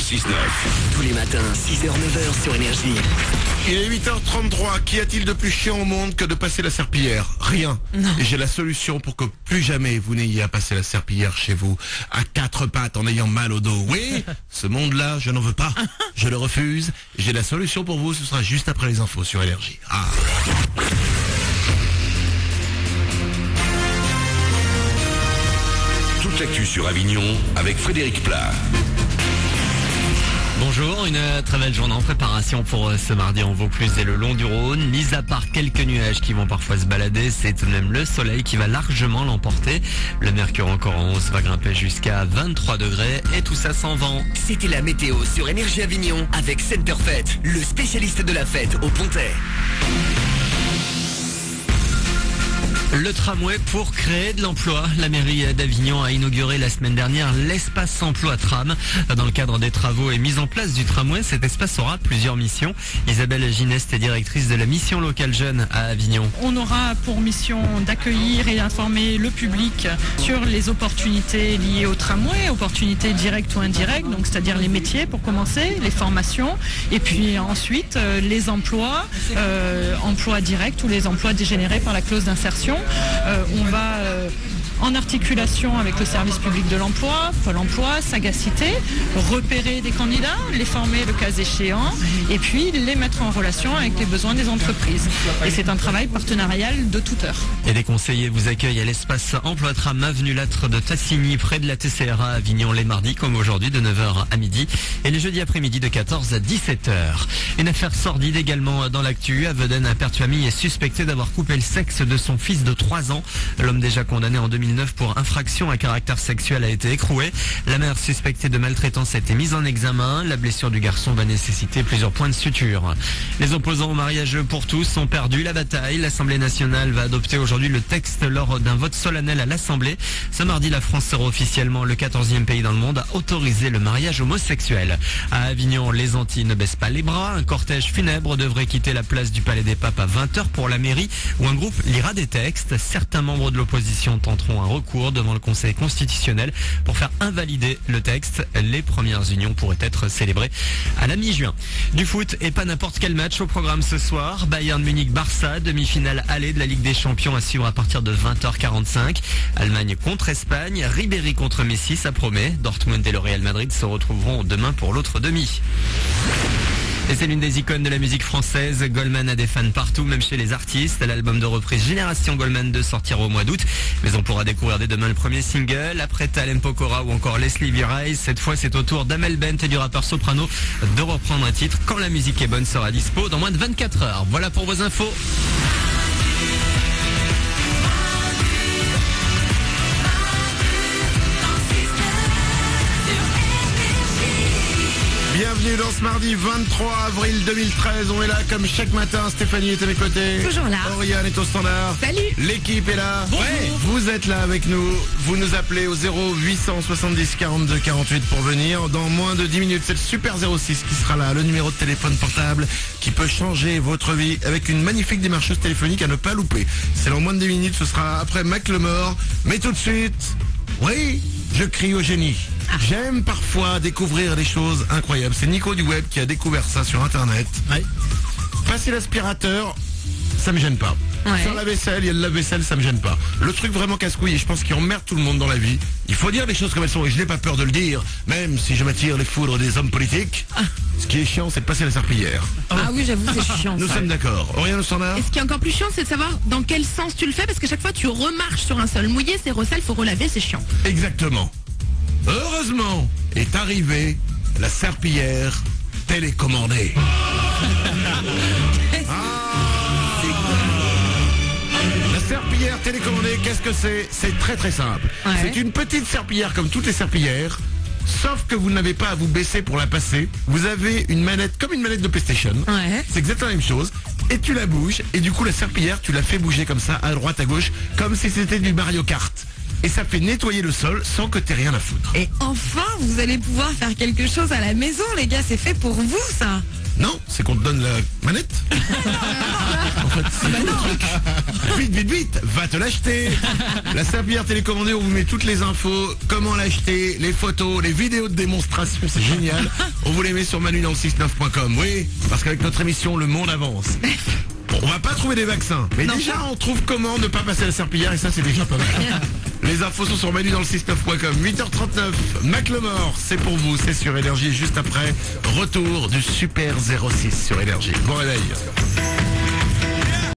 6-9. Tous les matins, 6h-9h sur Énergie. Il est 8h33. Qu'y a-t-il de plus chiant au monde que de passer la serpillière? Rien. Et j'ai la solution pour que plus jamais vous n'ayez à passer la serpillière chez vous, à quatre pattes en ayant mal au dos. Oui, ce monde-là, je n'en veux pas. Je le refuse. J'ai la solution pour vous, ce sera juste après les infos sur Énergie. Ah. Toute l'actu sur Avignon avec Frédéric Plat. Bonjour, une très belle journée en préparation pour ce mardi en Vaucluse et le long du Rhône. Mis à part quelques nuages qui vont parfois se balader, c'est tout de même le soleil qui va largement l'emporter. Le mercure encore en hausse va grimper jusqu'à 23 degrés et tout ça sans vent. C'était la météo sur Énergie Avignon avec Centerfête, le spécialiste de la fête au Pontet. Le tramway pour créer de l'emploi. La mairie d'Avignon a inauguré la semaine dernière l'espace emploi tram. Dans le cadre des travaux et mise en place du tramway, cet espace aura plusieurs missions. Isabelle Gineste est directrice de la mission locale jeune à Avignon. On aura pour mission d'accueillir et d'informer le public sur les opportunités liées au tramway, opportunités directes ou indirectes, donc c'est-à-dire les métiers pour commencer, les formations, et puis ensuite les emplois, emplois directs ou les emplois dégénérés par la clause d'insertion. On va en articulation avec le service public de l'emploi, Pôle emploi, Sagacité, repérer des candidats, les former le cas échéant et puis les mettre en relation avec les besoins des entreprises. Et c'est un travail partenarial de toute heure. Et des conseillers vous accueillent à l'espace emploi tram avenue Lattre de Tassigny près de la TCRA à Avignon les mardis comme aujourd'hui de 9h à midi et les jeudis après-midi de 14 à 17h. Une affaire sordide également dans l'actu. À Veden, un père de famille est suspecté d'avoir coupé le sexe de son fils de 3 ans. L'homme déjà condamné en 2009 pour infraction à caractère sexuel a été écroué. La mère suspectée de maltraitance a été mise en examen. La blessure du garçon va nécessiter plusieurs points de suture. Les opposants au mariage pour tous ont perdu la bataille. L'Assemblée nationale va adopter aujourd'hui le texte lors d'un vote solennel à l'Assemblée. Ce mardi, la France sera officiellement le 14e pays dans le monde à autoriser le mariage homosexuel. À Avignon, les Antilles ne baissent pas les bras. Un cortège funèbre devrait quitter la place du Palais des Papes à 20h pour la mairie où un groupe lira des textes. Certains membres de l'opposition tenteront un recours devant le Conseil constitutionnel pour faire invalider le texte. Les premières unions pourraient être célébrées à la mi-juin. Du foot et pas n'importe quel match au programme ce soir. Bayern Munich-Barça, demi-finale aller de la Ligue des Champions à suivre à partir de 20h45. Allemagne contre Espagne, Ribéry contre Messi, ça promet. Dortmund et le Real Madrid se retrouveront demain pour l'autre demi. Et c'est l'une des icônes de la musique française. Goldman a des fans partout, même chez les artistes. L'album de reprise Génération Goldman 2 sortira au mois d'août. Mais on pourra découvrir dès demain le premier single. Après Talem Pokora ou encore Leslie V. Cette fois, c'est au tour d'Amel Bent et du rappeur Soprano de reprendre un titre. Quand la musique est bonne sera dispo dans moins de 24 heures. Voilà pour vos infos. Bienvenue dans ce mardi 23 avril 2013. On est là comme chaque matin. Stéphanie est à mes côtés. Toujours là. Oriane est au standard. Salut. L'équipe est là. Bonjour. Ouais, vous êtes là avec nous. Vous nous appelez au 0870 42 48 pour venir. Dans moins de 10 minutes, c'est le Super 06 qui sera là. Le numéro de téléphone portable qui peut changer votre vie avec une magnifique démarcheuse téléphonique à ne pas louper. C'est dans moins de 10 minutes. Ce sera après Macklemore. Mais tout de suite, oui, je crie au génie. J'aime parfois découvrir des choses incroyables. C'est Nico du Web qui a découvert ça sur Internet. Ouais. Passer l'aspirateur, ça me gêne pas. Ouais. Faire la vaisselle, il y a le lave-vaisselle, ça me gêne pas. Le truc vraiment casse-couille, et je pense qu'il emmerde tout le monde dans la vie, il faut dire les choses comme elles sont, et je n'ai pas peur de le dire, même si je m'attire les foudres des hommes politiques. Ce qui est chiant, c'est de passer la serpillière. Ah oui, j'avoue, c'est chiant. Nous sommes d'accord. Oriane au standard. Et ce qui est encore plus chiant, c'est de savoir dans quel sens tu le fais, parce que chaque fois tu remarches sur un sol mouillé, c'est recel, faut relaver, c'est chiant. Exactement. Heureusement est arrivée la serpillière télécommandée. La serpillière télécommandée, qu'est-ce que c'est? C'est très très simple. Ouais. C'est une petite serpillière comme toutes les serpillières, sauf que vous n'avez pas à vous baisser pour la passer. Vous avez une manette comme une manette de PlayStation. Ouais. C'est exactement la même chose. Et tu la bouges, et du coup la serpillière, tu la fais bouger comme ça, à droite, à gauche, comme si c'était du Mario Kart. Et ça fait nettoyer le sol sans que t'aies rien à foutre. Et enfin, vous allez pouvoir faire quelque chose à la maison, les gars, c'est fait pour vous, ça. Non, c'est qu'on te donne la manette. En fait, c'est tout le truc. Vite, vite, vite, va te l'acheter. La serpillière télécommandée, on vous met toutes les infos, comment l'acheter, les photos, les vidéos de démonstration, c'est génial. On vous les met sur manu69.com. Oui, parce qu'avec notre émission, le monde avance. Bon, on va pas trouver des vaccins, mais déjà on trouve comment ne pas passer à la serpillière et ça c'est déjà pas mal. Les infos sont sur manu69.com. 8h39, Macklemore, c'est pour vous, c'est sur Énergie. Juste après, retour du Super 06 sur Énergie. Bon réveil.